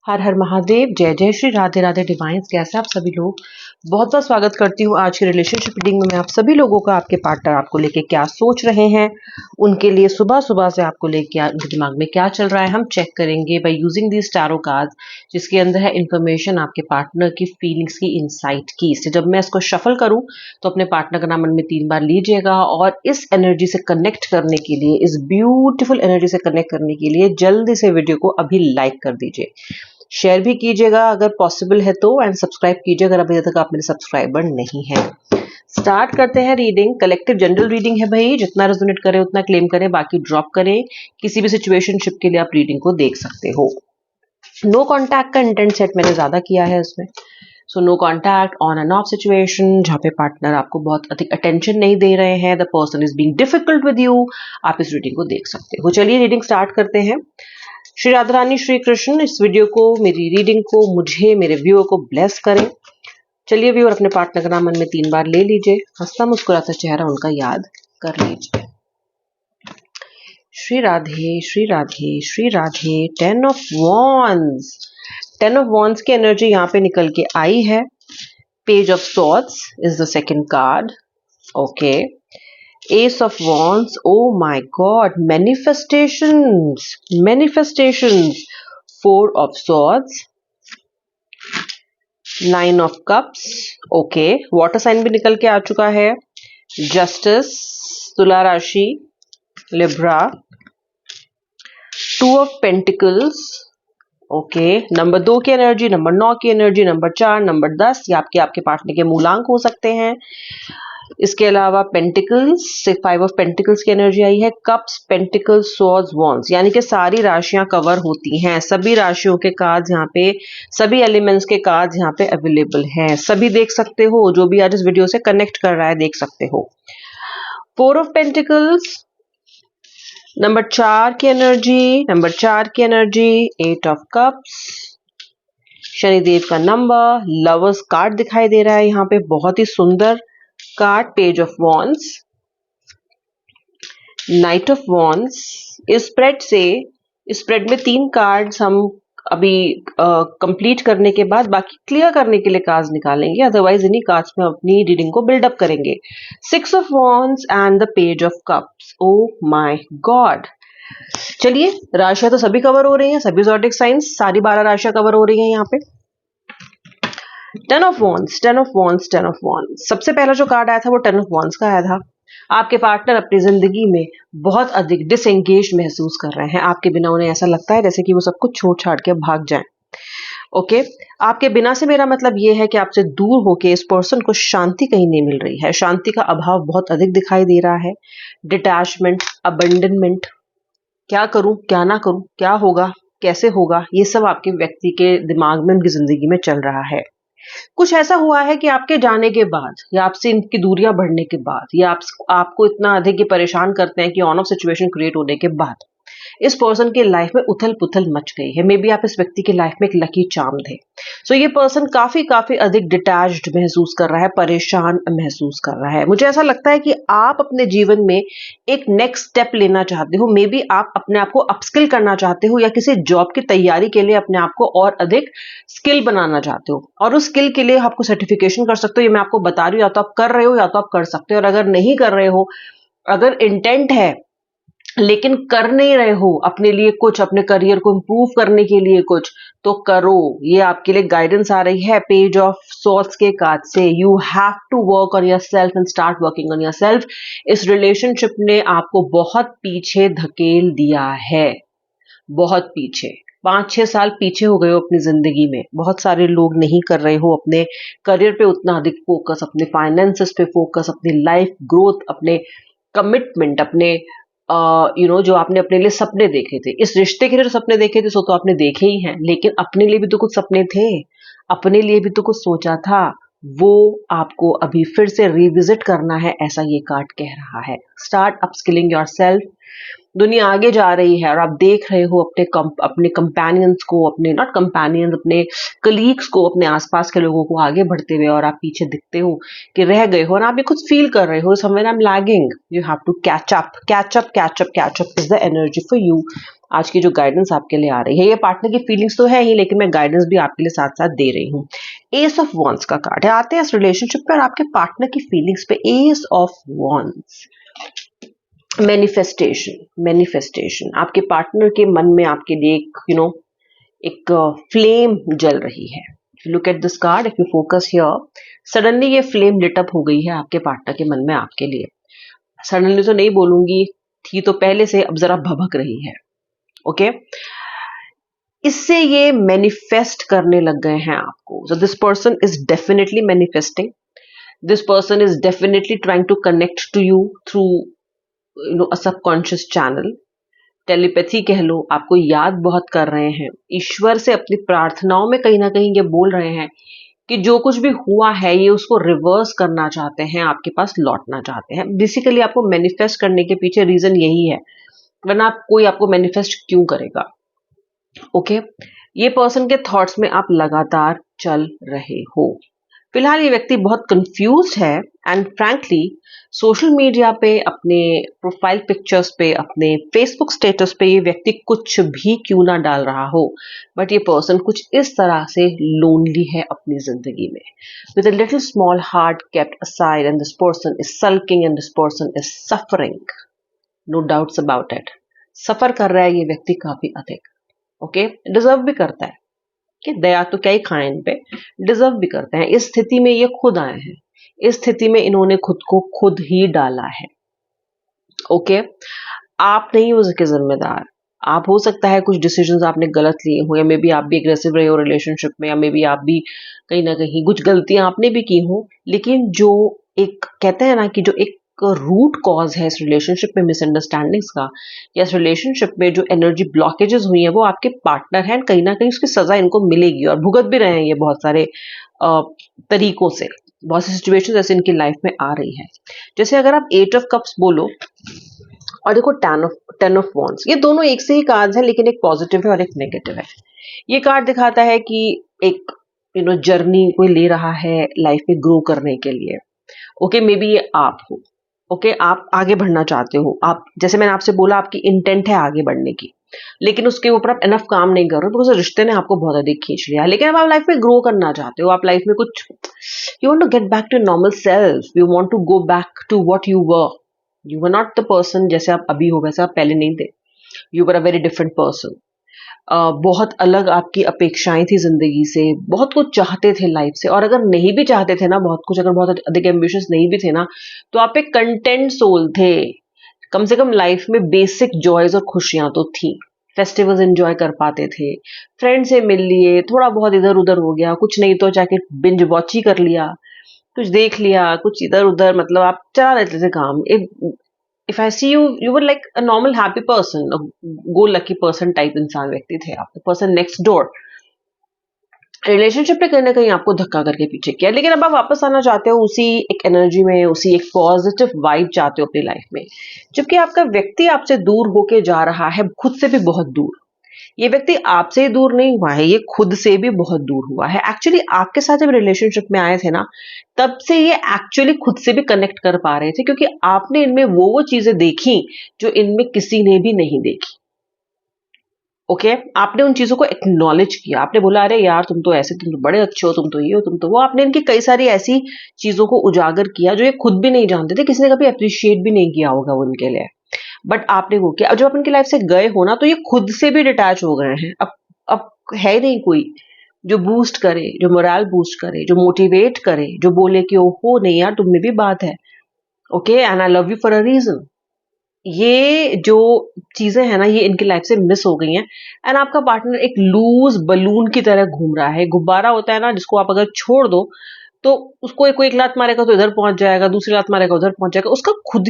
हर हर महादेव, जय जय श्री राधे राधे डिवाइन्स। कैसे आप सभी लोग? बहुत बहुत स्वागत करती हूँ आज की रिलेशनशिप रीडिंग में। मैं आप सभी लोगों का, आपके पार्टनर आपको लेके क्या सोच रहे हैं, उनके लिए सुबह सुबह से आपको लेके उनके दिमाग में क्या चल रहा है, हम चेक करेंगे by using this tarot cards, जिसके अंदर है इन्फॉर्मेशन आपके पार्टनर की फीलिंग्स की, इनसाइट की। इससे जब मैं इसको शफल करूँ तो अपने पार्टनर का नाम मन में 3 बार लीजिएगा और इस एनर्जी से कनेक्ट करने के लिए, इस ब्यूटीफुल एनर्जी से कनेक्ट करने के लिए जल्दी से वीडियो को अभी लाइक कर दीजिए, शेयर भी कीजिएगा अगर पॉसिबल है तो, एंड सब्सक्राइब कीजिए अगर अभी तक आप मेरे सब्सक्राइबर नहीं हैं। स्टार्ट करते हैं रीडिंग। कलेक्टिव जनरल रीडिंग है भाई, जितना रेजोनेट करे उतना क्लेम करें, बाकी ड्रॉप करें। किसी भी सिचुएशनशिप के लिए आप रीडिंग को देख सकते हो। नो कॉन्टैक्ट का इंटेंट सेट मैंने ज्यादा किया है इसमें। So no contact, on and off situation जहाँ पे पार्टनर आपको बहुत अधिक अटेंशन नहीं दे रहे हैं, the person is being difficult with you, आप इस रीडिंग को देख सकते हो। चलिए रीडिंग स्टार्ट करते हैं। श्री राधा रानी श्री कृष्ण इस वीडियो को, मेरी रीडिंग को, मुझे, मेरे व्यूअर को ब्लेस करें। चलिए व्यूअर, अपने पार्टनर का नाम मन में 3 बार ले लीजिए, हंसता मुस्कुराता चेहरा उनका याद कर लीजिए। Shri Radhe Shri Radhe Shri Radhe. 10 of wands, 10 of wands की एनर्जी यहाँ पे निकल के आई है। Page of swords is the second card. Okay, Ace of Wands, oh my god, manifestations, manifestations. 4 of Swords, 9 of Cups, okay, water sign भी निकल के आ चुका है। Justice, तुला राशि, Libra, 2 of Pentacles, okay, number 2 की एनर्जी, नंबर 9 की energy, number 4, number 10, ये आपके पार्टनर के मूलांक हो सकते हैं। इसके अलावा पेंटिकल्स से 5 ऑफ पेंटिकल्स की एनर्जी आई है। कप्स, पेंटिकल्स, स्वॉर्ड्स, वॉन्ड्स, यानी कि सारी राशियां कवर होती हैं। सभी राशियों के कार्ड्स यहाँ पे, सभी एलिमेंट्स के कार्ड्स यहाँ पे अवेलेबल हैं। सभी देख सकते हो, जो भी आज इस वीडियो से कनेक्ट कर रहा है देख सकते हो। 4 ऑफ पेंटिकल्स, नंबर 4 की एनर्जी, नंबर 4 की एनर्जी, 8 ऑफ कप्स, शनिदेव का नंबर, लवर्स कार्ड दिखाई दे रहा है यहाँ पे, बहुत ही सुंदर card. Page of wands, night of wands. इस स्प्रेड में 3 कार्ड्स हम अभी कंप्लीट करने के बाद बाकी क्लियर करने के लिए कार्ड्स निकालेंगे, अदरवाइज इन्हीं कार्ड्स में अपनी रीडिंग को बिल्डअप करेंगे। 6 of wands and the page of cups. Oh my God. चलिए, राशियां तो सभी कवर हो रही हैं, सभी ज़ोडिक साइंस, सारी 12 राशियां कवर हो रही हैं यहाँ पे। 10 of wands, 10 of wands, 10 of wands. सबसे पहला जो कार्ड आया था वो 10 ऑफ वॉन्ड्स का आया था। आपके पार्टनर अपनी जिंदगी में बहुत अधिक डिसएंगेज महसूस कर रहे हैं। आपके बिना उन्हें ऐसा लगता है जैसे कि वो सब कुछ छोड़ छाड़ के भाग जाएं। ओके, आपके बिना से मेरा मतलब ये है कि आपसे दूर होके इस पर्सन को शांति कहीं नहीं मिल रही है। शांति का अभाव बहुत अधिक दिखाई दे रहा है। डिटैचमेंट, अबंडनमेंट, क्या करूं क्या ना करूं, क्या होगा कैसे होगा, ये सब आपके व्यक्ति के दिमाग में, उनकी जिंदगी में चल रहा है। कुछ ऐसा हुआ है कि आपके जाने के बाद या आपसे इनकी दूरियां बढ़ने के बाद, या आपको इतना अधिक ये परेशान करते हैं कि ऑन ऑफ सिचुएशन क्रिएट होने के बाद इस पर्सन के लाइफ में उथल पुथल मच गई है। मे बी आप इस व्यक्ति की लाइफ में एक लकी चार्म थे। सो ये पर्सन काफी अधिक डिटैच्ड महसूस कर रहा है, परेशान महसूस कर रहा है। मुझे ऐसा लगता है कि आप अपने जीवन में एक नेक्स्ट स्टेप लेना चाहते हो। मे बी आप अपने आप को अपस्किल करना चाहते हो, या किसी जॉब की तैयारी के लिए अपने आप को और अधिक स्किल बनाना चाहते हो, और उस स्किल के लिए आपको सर्टिफिकेशन कर सकते हो। ये मैं आपको बता रही हूँ, या तो आप कर रहे हो या तो आप कर सकते हो। और अगर नहीं कर रहे हो, अगर इंटेंट है लेकिन कर नहीं रहे हो अपने लिए कुछ, अपने करियर को इंप्रूव करने के लिए कुछ, तो करो। ये आपके लिए गाइडेंस आ रही है पेज ऑफ सॉर्ड्स के कार्ड से। You have to work on yourself and start working on yourself. इस रिलेशनशिप ने आपको बहुत पीछे धकेल दिया है, बहुत पीछे। 5-6 साल पीछे हो गए हो अपनी जिंदगी में। बहुत सारे लोग नहीं कर रहे हो अपने करियर पे उतना अधिक फोकस, अपने फाइनेंसेस पे फोकस, अपनी लाइफ ग्रोथ, अपने कमिटमेंट, अपने जो आपने अपने लिए सपने देखे थे, इस रिश्ते के लिए जो सपने देखे थे सो तो आपने देखे ही हैं, लेकिन अपने लिए भी तो कुछ सपने थे, अपने लिए भी तो कुछ सोचा था, वो आपको अभी फिर से रिविजिट करना है, ऐसा ये कार्ड कह रहा है। स्टार्ट अपस्किलिंग योरसेल्फ, दुनिया आगे जा रही है और आप देख रहे हो अपने कंपेनियंस को, अपने नॉट कंपेनियंस, अपने कलीग्स को, अपने आसपास के लोगों को आगे बढ़ते हुए, और आप पीछे दिखते हो कि रह गए हो, और आप ये खुद फील कर रहे हो somewhere I am lagging, you have to catch up, catch up, catch up, catch up is the energy for you. आज की जो गाइडेंस आपके लिए आ रही है, ये पार्टनर की फीलिंग्स तो है ही, लेकिन मैं गाइडेंस भी आपके लिए साथ साथ दे रही हूँ। एस ऑफ वॉन्ड्स का कार्ड है। आते हैं इस रिलेशनशिप पे और आपके पार्टनर की फीलिंग्स पे। एस ऑफ वॉन्ड्स, मैनिफेस्टेशन, आपके पार्टनर के मन में आपके लिए एक फ्लेम जल रही है। Look at this card, if you focus here, suddenly ये फ्लेम लिट अप हो गई है आपके पार्टनर के मन में आपके लिए। सडनली तो नहीं बोलूंगी, थी तो पहले से, अब जरा भभक रही है। ओके, इससे ये मैनिफेस्ट करने लग गए हैं आपको। So this person is definitely manifesting, this person is definitely trying to connect to you through a subconscious channel, telepathy कह लो, आपको याद बहुत कर रहे हैं। ईश्वर से अपनी प्रार्थनाओं में कहीं ना कहीं ये बोल रहे हैं कि जो कुछ भी हुआ है ये उसको रिवर्स करना चाहते हैं, आपके पास लौटना चाहते हैं। बेसिकली आपको मैनिफेस्ट करने के पीछे रीजन यही है, वरना कोई आपको मैनिफेस्ट क्यों करेगा। ओके, ये पर्सन के थॉट्स में आप लगातार चल रहे हो। फिलहाल ये व्यक्ति बहुत कंफ्यूज है, एंड फ्रैंकली सोशल मीडिया पे, अपने प्रोफाइल पिक्चर्स पे, अपने फेसबुक स्टेटस पे ये व्यक्ति कुछ भी क्यों ना डाल रहा हो, बट ये पर्सन कुछ इस तरह से लोनली है अपनी जिंदगी में, with a little small heart kept aside, and this person is sulking, and this person is suffering, no doubts about it. Suffer कर रहा है ये व्यक्ति काफी अधिक। ओके, डिजर्व भी करता है कि दया तो क्या ही खाएं इन पे, डिजर्व भी करते हैं। इस स्थिति में ये खुद आए हैं, इस स्थिति में इन्होंने खुद को खुद ही डाला है। ओके, आप नहीं हो इसके जिम्मेदार। आप, हो सकता है कुछ डिसीजंस आपने गलत लिए हो, या मे बी आप भी एग्रेसिव रहे हो रिलेशनशिप में, या मे बी आप भी कहीं ना कहीं कुछ गलतियां आपने भी की हो, लेकिन जो एक कहते हैं ना कि जो एक रूट कॉज है इस रिलेशनशिप में मिसअंडरस्टैंडिंग्स का, या इस रिलेशनशिप में जो एनर्जी ब्लॉकेजेस हुई है, वो आपके पार्टनर हैं। कहीं ना कहीं उसकी सजा इनको मिलेगी, और भुगत भी रहे हैं ये बहुत सारे तरीकों से। बहुत सी सिचुएशंस ऐसे इनकी लाइफ में आ रही है। जैसे अगर आप 8 ऑफ कप्स बोलो और देखो 10 ऑफ वॉन्ड्स, ये दोनों एक से ही कार्ड्स हैं, लेकिन एक पॉजिटिव है और एक नेगेटिव है। ये कार्ड दिखाता है कि एक जर्नी कोई ले रहा है लाइफ में ग्रो करने के लिए। ओके, मे बी ये आप हो। ओके, आप आगे बढ़ना चाहते हो, आप, जैसे मैंने आपसे बोला, आपकी इंटेंट है आगे बढ़ने की, लेकिन उसके ऊपर आप इनफ काम नहीं कर रहे हो, बिकॉज रिश्ते ने आपको बहुत अधिक खींच लिया। लेकिन अब आप लाइफ में ग्रो करना चाहते हो, आप लाइफ में कुछ, you want to get back to normal self, you want to go back to what you were not the person जैसे आप अभी हो, वैसे आप पहले नहीं थे। You were a very different person. बहुत अलग आपकी अपेक्षाएं थी जिंदगी से, बहुत कुछ चाहते थे लाइफ से, और अगर नहीं भी चाहते थे ना बहुत कुछ, अगर बहुत अधिक एम्बिशियस नहीं भी थे ना, तो आप एक कंटेंट सोल थे। कम से कम लाइफ में बेसिक जॉयज और खुशियां तो थी। फेस्टिवल्स एंजॉय कर पाते थे, फ्रेंड से मिल लिए, थोड़ा बहुत इधर उधर हो गया, कुछ नहीं तो जाके बिंज वॉच ही कर लिया, कुछ देख लिया, कुछ इधर उधर, मतलब आप चला लेते थे काम। If I see you, you were like a normal happy person, go lucky person type इंसान व्यक्ति थे आप, पर्सन नेक्स्ट डोर। रिलेशनशिप ने कहीं ना कहीं आपको धक्का करके पीछे किया, लेकिन अब आप वापस आना चाहते हो उसी एक एनर्जी में, उसी एक पॉजिटिव वाइब चाहते हो अपनी लाइफ में, जबकि आपका व्यक्ति आपसे दूर होके जा रहा है, खुद से भी बहुत दूर। ये व्यक्ति आपसे ही दूर नहीं हुआ है, ये खुद से भी बहुत दूर हुआ है। एक्चुअली आपके साथ जब रिलेशनशिप में आए थे ना, तब से ये एक्चुअली खुद से भी कनेक्ट कर पा रहे थे, क्योंकि आपने इनमें वो चीजें देखी जो इनमें किसी ने भी नहीं देखी। ओके, आपने उन चीजों को एक्नॉलेज किया, आपने बोला अरे यार तुम तो ऐसे, तुम तो बड़े अच्छे हो, तुम तो ये हो, तुम तो वो। आपने इनकी कई सारी ऐसी चीजों को उजागर किया जो ये खुद भी नहीं जानते थे, किसी ने कभी अप्रिशिएट भी नहीं किया होगा वो उनके लिए, बट आपने वो किया। अब जब आप उनकी लाइफ से गए हो ना, तो ये खुद से भी डिटैच हो गए हैं। अब है नहीं कोई जो बूस्ट करे, जो मोरल बूस्ट करे, जो मोटिवेट करे, जो बोले कि ओहो नहीं यार तुम में भी बात है, okay and I love you for a reason. ये जो चीजें हैं ना, ये इनकी लाइफ से मिस हो गई हैं, एंड आपका पार्टनर एक लूज बलून की तरह घूम रहा है। गुब्बारा होता है ना, जिसको आप अगर छोड़ दो तो उसको कोई एक लात मारेगा तो इधर पहुंच जाएगा, दूसरी लात मारेगा उधर पहुंच जाएगा, उसका खुद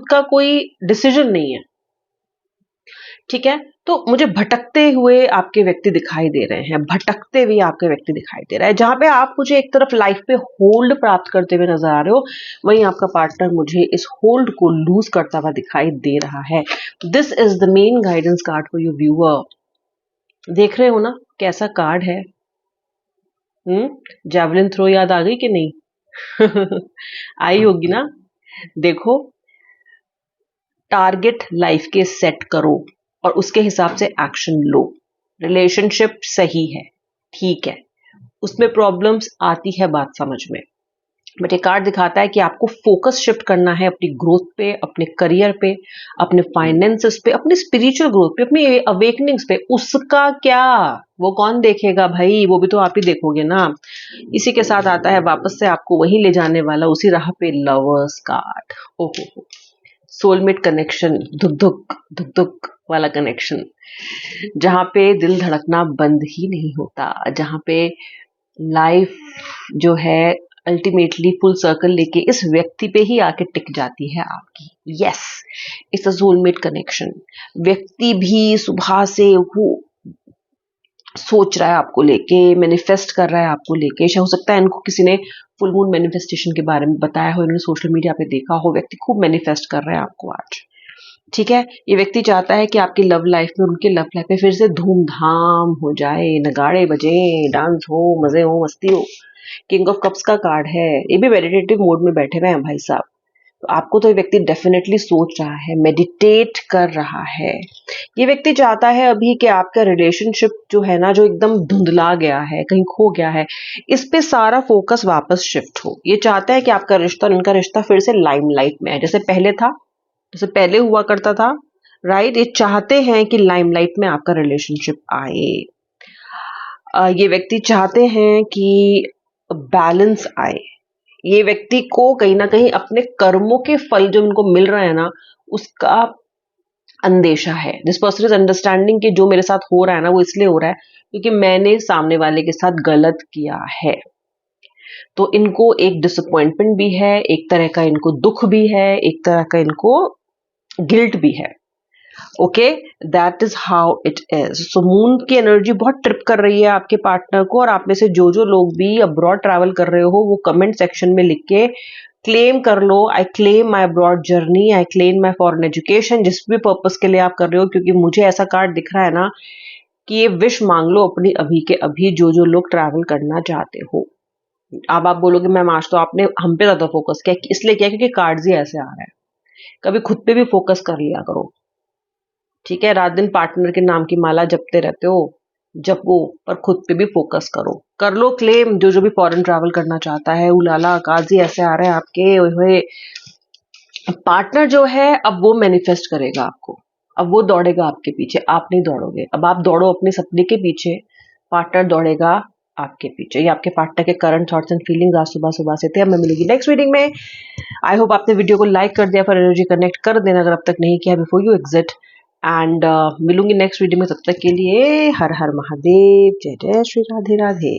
का कोई डिसीजन नहीं है। ठीक है, तो मुझे भटकते हुए आपके व्यक्ति दिखाई दे रहे हैं, भटकते हुए आपके व्यक्ति दिखाई दे रहा है। जहां पे आप मुझे एक तरफ लाइफ पे होल्ड प्राप्त करते हुए नजर आ रहे हो, वहीं आपका पार्टनर मुझे इस होल्ड को लूज करता हुआ दिखाई दे रहा है। This is the main guidance card for your viewer. देख रहे हो ना कैसा कार्ड है? जैवलिन थ्रो याद आ गई कि नहीं? आई होगी ना। देखो, टारगेट लाइफ के सेट करो और उसके हिसाब से एक्शन लो। रिलेशनशिप सही है, ठीक है, उसमें प्रॉब्लम्स आती है, बात समझ में, बट ये कार्ड दिखाता है कि आपको फोकस शिफ्ट करना है अपनी ग्रोथ पे, अपने करियर पे, अपने फाइनेंसेस पे, अपनी स्पिरिचुअल ग्रोथ पे, अपनी अवेकनिंग्स पे। उसका क्या, वो कौन देखेगा भाई, वो भी तो आप ही देखोगे ना। इसी के साथ आता है वापस से आपको वही ले जाने वाला, उसी राह पे लवर्स कार्ड। ओहो, सोलमेट कनेक्शन, धुक धुक धुक धुक वाला कनेक्शन, जहां पे दिल धड़कना बंद ही नहीं होता, जहां पे लाइफ जो है अल्टीमेटली फुल सर्कल लेके इस व्यक्ति पे ही आके टिक जाती है आपकी। Yes, it's a soulmate connection. व्यक्ति भी सुबह से वो सोच रहा है आपको लेके, मैनिफेस्ट कर रहा है आपको लेके। हो सकता है इनको किसी ने फुल मून मैनिफेस्टेशन के बारे में बताया हो, इन्होंने सोशल मीडिया पे देखा हो, व्यक्ति खूब मैनिफेस्ट कर रहा है आपको आज। ठीक है, ये व्यक्ति चाहता है कि आपकी लव लाइफ में, उनके लव लाइफ में फिर से धूमधाम हो जाए, नगाड़े बजे, डांस हो, मजे हो, मस्ती हो। किंग ऑफ कप्स का कार्ड है, ये भी मेडिटेटिव मोड में बैठे हुए हैं भाई साहब। तो आपको तो ये व्यक्ति डेफिनेटली सोच रहा है, मेडिटेट कर रहा है। ये व्यक्ति चाहता है अभी कि आपका रिलेशनशिप जो है ना, जो एकदम धुंधला गया है, कहीं खो गया है, इस पे सारा फोकस वापस शिफ्ट हो। ये चाहता है कि आपका रिश्ता और इनका रिश्ता फिर से लाइमलाइट में है, जैसे पहले था, जैसे पहले हुआ करता था, राइट। ये चाहते हैं कि लाइमलाइट में आपका रिलेशनशिप आए। ये व्यक्ति चाहते हैं कि बैलेंस आए। ये व्यक्ति को कहीं ना कहीं अपने कर्मों के फल जो उनको मिल रहे हैं ना, उसका अंदेशा है। दिस पर्सन इज अंडरस्टैंडिंग कि जो मेरे साथ हो रहा है ना, वो इसलिए हो रहा है क्योंकि मैंने सामने वाले के साथ गलत किया है। तो इनको एक डिसअपॉइंटमेंट भी है, एक तरह का इनको दुख भी है, एक तरह का इनको गिल्ट भी है। Okay, that is how it is. So moon की एनर्जी बहुत ट्रिप कर रही है आपके पार्टनर को, और आप में से जो जो लोग भी अब्रॉड ट्रैवल कर रहे हो, वो कमेंट सेक्शन में लिख के क्लेम कर लो, I claim my abroad journey, I claim my foreign education, जिस भी पर्पस के लिए आप कर रहे हो। क्योंकि मुझे ऐसा कार्ड दिख रहा है ना कि ये विश मांग लो अपनी अभी के अभी, जो जो लोग ट्रैवल करना चाहते हो। अब आप बोलोगे मैम आज तो आपने हम पे ज्यादा फोकस किया, इसलिए किया क्योंकि कार्ड्स ही ऐसे आ रहे हैं। कभी खुद पे भी फोकस कर लिया करो, ठीक है। रात दिन पार्टनर के नाम की माला जपते रहते हो, जपो, पर खुद पे भी फोकस करो। कर लो क्लेम, जो जो भी फॉरेन ट्रैवल करना चाहता है। उलाला काजी ऐसे आ रहे हैं आपके, ओए पार्टनर जो है अब वो मैनिफेस्ट करेगा आपको, अब वो दौड़ेगा आपके पीछे, आप नहीं दौड़ोगे। अब आप दौड़ो अपने सपने के पीछे, पार्टनर दौड़ेगा आपके पीछे। ये आपके पार्टनर के करंट थॉट्स एंड फीलिंग्स आज सुबह सुबह से थे। अब मैं मिलेगी नेक्स्ट रीडिंग में। आई होप आपने वीडियो को लाइक कर दिया, फॉर एनर्जी कनेक्ट कर देना अगर अब तक नहीं किया बिफोर यू एग्जिट। एंड मिलूंगी नेक्स्ट वीडियो में, तब तक के लिए हर हर महादेव, जय जय श्री राधे राधे।